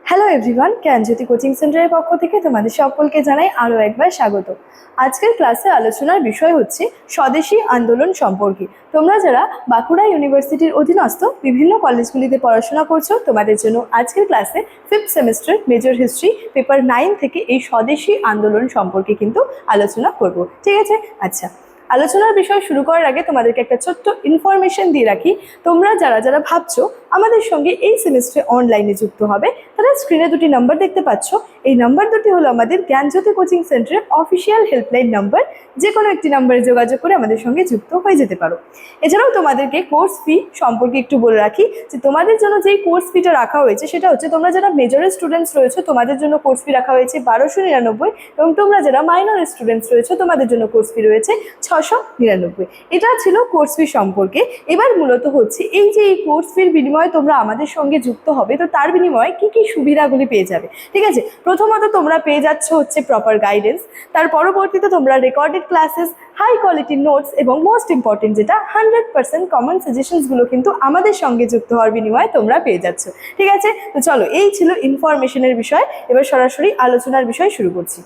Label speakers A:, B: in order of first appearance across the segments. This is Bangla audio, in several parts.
A: হ্যালো এভরিওয়ান, জ্ঞানজ্যোতি কোচিং সেন্টারের পক্ষ থেকে তোমাদের সকলকে জানাই আরও একবার স্বাগত। আজকের ক্লাসে আলোচনার বিষয় হচ্ছে স্বদেশী আন্দোলন সম্পর্কে। তোমরা যারা বাঁকুড়া ইউনিভার্সিটির অধীনস্থ বিভিন্ন কলেজগুলিতে পড়াশোনা করছো, তোমাদের জন্য আজকের ক্লাসে 5th semester major history paper 9 থেকে এই স্বদেশী আন্দোলন সম্পর্কে কিন্তু আলোচনা করব। ঠিক আছে? আচ্ছা, আলোচনার বিষয় শুরু করার আগে তোমাদেরকে একটা ছোট্ট ইনফরমেশন দিয়ে রাখি। তোমরা যারা যারা ভাবছো আমাদের সঙ্গে এই সেমিস্টারে অনলাইনে যুক্ত হবে, তারা স্ক্রিনে দুটি নাম্বার দেখতে পাচ্ছ। এই নাম্বার দুটি হলো আমাদের জ্ঞানজ্যোতি কোচিং সেন্টারের অফিসিয়াল হেল্পলাইন নাম্বার। যে কোনো একটি নাম্বারে যোগাযোগ করে আমাদের সঙ্গে যুক্ত হয়ে যেতে পারো। এছাড়াও তোমাদেরকে কোর্স ফি সম্পর্কে একটু বলে রাখি যে তোমাদের জন্য যেই কোর্স ফিটা রাখা হয়েছে সেটা হচ্ছে, তোমরা যারা মেজরের স্টুডেন্টস রয়েছে তোমাদের জন্য কোর্স ফি রাখা হয়েছে 1299, এবং তোমরা যারা মাইনরের স্টুডেন্টস রয়েছে তোমাদের জন্য কোর্স ফি রয়েছে 699। এটা ছিল কোর্স ফি সম্পর্কে। এবার মূলত হচ্ছে এই যে এই কোর্স ফির বিনিময়ে তোমরা আমাদের সঙ্গে যুক্ত হবে, তো তার বিনিময়ে কি কি সুবিধাগুলি পেয়ে যাবে। ঠিক আছে, প্রথমত তোমরা পেয়ে যাচ্ছ হচ্ছে প্রপার গাইডেন্স, তার পরবর্তীতে তোমরা recorded classes, high quality notes, এবং মোস্ট ইম্পর্টেন্ট যেটা 100% কমন সাজেশনসগুলো কিন্তু আমাদের সঙ্গে যুক্ত হওয়ার বিনিময়ে তোমরা পেয়ে যাচ্ছ। ঠিক আছে, তো চলো, এই ছিল ইনফরমেশনের বিষয়। এবার সরাসরি আলোচনার বিষয় শুরু করছি।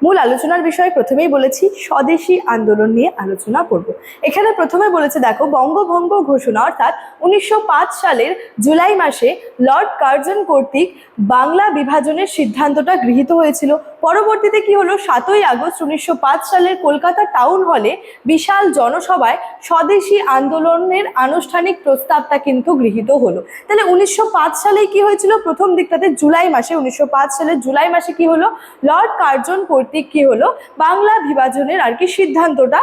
A: মূল আলোচনার বিষয় প্রথমেই বলেছি স্বদেশী আন্দোলন নিয়ে আলোচনা করব। এখানে প্রথমে বলেছে, দেখো, বঙ্গভঙ্গ ঘোষণা অর্থাৎ 1905 সালের জুলাই মাসে লর্ড কার্জন কর্তৃক বাংলা বিভাজনের সিদ্ধান্তটা গৃহীত হয়েছিল। পরবর্তীতে কি হলো, 7ই আগস্ট 1905 সালের কলকাতা টাউন হলে বিশাল জনসভায় স্বদেশী আন্দোলনের আনুষ্ঠানিক প্রস্তাবটা কিন্তু গৃহীত হলো। তাহলে 1905 সালে কি হয়েছিল, প্রথম দিকটাতে জুলাই মাসে, 1905 সালের জুলাই মাসে কি হলো, লর্ড কার্জন কর্তৃক কি হলো, বাংলা বিভাজনের আর কি সিদ্ধান্তটা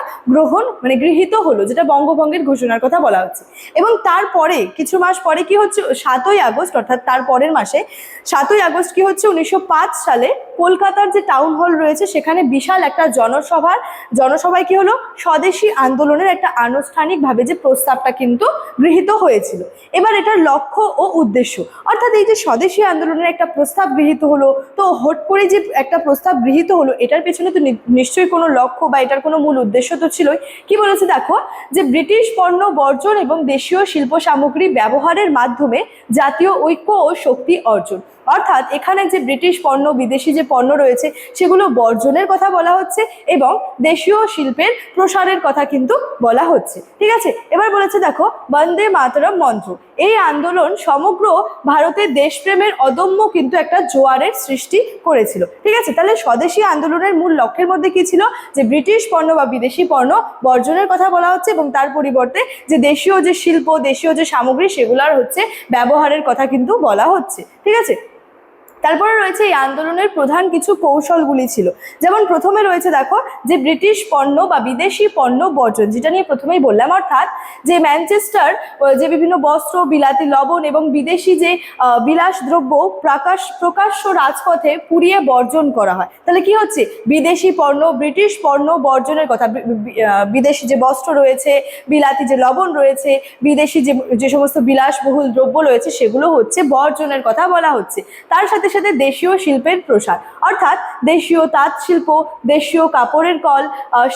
A: গৃহীত হলো, যেটা বঙ্গভঙ্গের ঘোষণার কথা বলা হচ্ছে। এবং তারপরে কিছু মাস পরে কি হচ্ছে, 7ই আগস্ট অর্থাৎ তার পরের মাসে 7ই আগস্ট কি হচ্ছে, 1905 সালে কলকাতার যে টাউন হল রয়েছে সেখানে বিশাল একটা জনসভায় কি হলো, স্বদেশী আন্দোলনের একটা আনুষ্ঠানিকভাবে যে প্রস্তাবটা কিন্তু গৃহীত হয়েছিল। এবার এটার লক্ষ্য ও উদ্দেশ্য, অর্থাৎ এই যে স্বদেশী আন্দোলনের একটা প্রস্তাব গৃহীত হলো, তো হট করে যে একটা প্রস্তাব গৃহীত হলো এটার পেছনে তো নিশ্চয়ই কোনো লক্ষ্য বা এটার কোনো মূল উদ্দেশ্য তো ছিলই। কি বলেছে দেখো, যে ব্রিটিশ পণ্য বর্জন এবং দেশীয় শিল্প সামগ্রী ব্যবহারের মাধ্যমে জাতীয় ঐক্য ও শক্তি অর্জন। অর্থাৎ এখানে যে ব্রিটিশ পণ্য, বিদেশি যে পণ্য রয়েছে সেগুলো বর্জনের কথা বলা হচ্ছে এবং দেশীয় শিল্পের প্রসারের কথা কিন্তু বলা হচ্ছে। ঠিক আছে, এবার বলেছে দেখো, বন্দে মাতরম মন্ত্র, এই আন্দোলন সমগ্র ভারতের দেশপ্রেমের অদম্য কিন্তু একটা জোয়ারের সৃষ্টি করেছিল। ঠিক আছে, তাহলে স্বদেশী আন্দোলনের মূল লক্ষ্যের মধ্যে কি ছিল, যে ব্রিটিশ পণ্য বা বিদেশি পণ্য বর্জনের কথা বলা হচ্ছে এবং তার পরিবর্তে যে দেশীয় যে শিল্প, দেশীয় যে সামগ্রী সেগুলোর হচ্ছে ব্যবহারের কথা কিন্তু বলা হচ্ছে। ঠিক আছে, তারপরে রয়েছে এই আন্দোলনের প্রধান কিছু কৌশলগুলি ছিল। যেমন প্রথমে রয়েছে দেখো, যে ব্রিটিশ পণ্য বা বিদেশি পণ্য বর্জন, যেটা নিয়ে প্রথমেই বললাম, অর্থাৎ যে ম্যানচেস্টার যে বিভিন্ন বস্ত্র, বিলাতি লবণ এবং বিদেশি যে বিলাস দ্রব্য প্রকাশ্য রাজপথে পুড়িয়ে বর্জন করা হয়। তাহলে কি হচ্ছে, বিদেশি পণ্য, ব্রিটিশ পণ্য বর্জনের কথা, বিদেশি যে বস্ত্র রয়েছে, বিলাতি যে লবণ রয়েছে, বিদেশি যে সমস্ত বিলাসবহুল দ্রব্য রয়েছে সেগুলো হচ্ছে বর্জনের কথা বলা হচ্ছে। তার সাথে সাথে দেশীয় শিল্পের প্রসার, অর্থাৎ দেশীয় তাঁত শিল্প, দেশীয় কাপড়ের কল,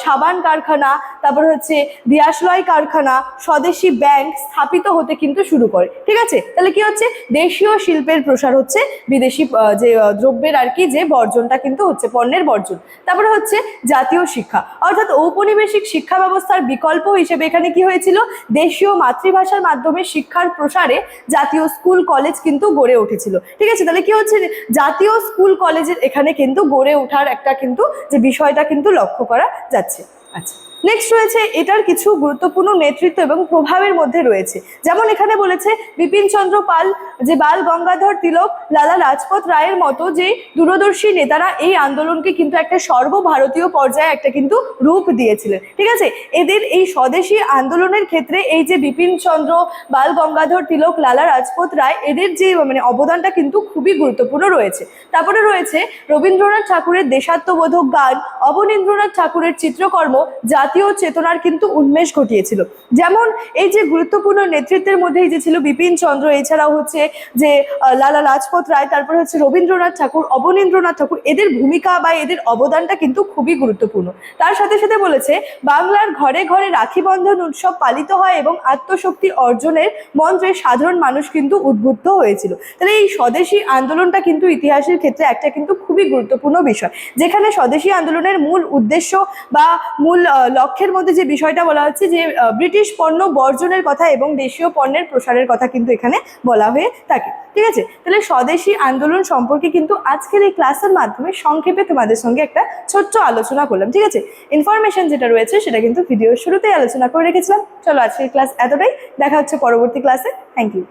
A: সাবান কারখানা, তারপর হচ্ছে দিয়াশলাই কারখানা, স্বদেশি ব্যাংক স্থাপিত হতে কিন্তু শুরু করে। ঠিক আছে, তাহলে কি হচ্ছে, দেশীয় শিল্পের প্রসার হচ্ছে, বিদেশি যে দ্রব্যের আর কি যে বর্জনটা কিন্তু হচ্ছে, পণ্যের বর্জন। তারপরে হচ্ছে জাতীয় শিক্ষা, অর্থাৎ ঔপনিবেশিক শিক্ষা ব্যবস্থার বিকল্প হিসেবে এখানে কি হয়েছিল, দেশীয় মাতৃভাষার মাধ্যমে শিক্ষার প্রসারে জাতীয় স্কুল কলেজ কিন্তু গড়ে উঠেছিল। ঠিক আছে, তাহলে কি হচ্ছে, জাতীয় স্কুল কলেজের এখানে কিন্তু গড়ে ওঠার একটা কিন্তু যে বিষয়টা কিন্তু লক্ষ্য করা যাচ্ছে। আচ্ছা, নেক্সট রয়েছে এটার কিছু গুরুত্বপূর্ণ নেতৃত্ব এবং প্রভাবের মধ্যে রয়েছে। যেমন এখানে বলেছে বিপিন চন্দ্র পাল, যে বাল গঙ্গাধর তিলক, লালা লাজপত রায়ের মতো যে দূরদর্শী নেতারা এই আন্দোলনকে কিন্তু একটা সর্বভারতীয় পর্যায়ে একটা কিন্তু রূপ দিয়েছিলেন। ঠিক আছে, এদের এই স্বদেশী আন্দোলনের ক্ষেত্রে এই যে বিপিন চন্দ্র, বাল গঙ্গাধর তিলক, লালা লাজপত রায়, এদের যে অবদানটা কিন্তু খুবই গুরুত্বপূর্ণ রয়েছে। তারপরে রয়েছে রবীন্দ্রনাথ ঠাকুরের দেশাত্মবোধক গান, অবনীন্দ্রনাথ ঠাকুরের চিত্রকর্ম, জাতীয় জাতীয় চেতনার কিন্তু উন্মেষ ঘটিয়েছিল। যেমন এই যে গুরুত্বপূর্ণ নেতৃত্বের মধ্যে এই যে ছিল বিপিন চন্দ্র, এছাড়াও হচ্ছে যে লালা লাজপত রায়, তারপরে হচ্ছে রবীন্দ্রনাথ ঠাকুর, অবনীন্দ্রনাথ ঠাকুর, এদের ভূমিকা বা এদের অবদানটা কিন্তু খুবই গুরুত্বপূর্ণ। তার সাথে সাথে বলেছে বাংলার ঘরে ঘরে রাখি বন্ধন উৎসব পালিত হয় এবং আত্মশক্তি অর্জনের মন্ত্রে সাধারণ মানুষ কিন্তু উদ্বুদ্ধ হয়েছিল। তাহলে এই স্বদেশী আন্দোলনটা কিন্তু ইতিহাসের ক্ষেত্রে একটা কিন্তু খুবই গুরুত্বপূর্ণ বিষয়, যেখানে স্বদেশী আন্দোলনের মূল উদ্দেশ্য বা মূল লক্ষ্যের মধ্যে যে বিষয়টা বলা হচ্ছে যে ব্রিটিশ পণ্য বর্জনের কথা এবং দেশীয় পণ্যের প্রসারের কথা কিন্তু এখানে বলা হয়ে থাকে। ঠিক আছে, তাহলে স্বদেশী আন্দোলন সম্পর্কে কিন্তু আজকের এই ক্লাসের মাধ্যমে সংক্ষেপে তোমাদের সঙ্গে একটা ছোট্ট আলোচনা করলাম। ঠিক আছে, ইনফরমেশন যেটা রয়েছে সেটা কিন্তু ভিডিওর শুরুতেই আলোচনা করে রেখেছিলাম। চলো আজকের ক্লাস এতটাই, দেখা হচ্ছে পরবর্তী ক্লাসে। Thank you.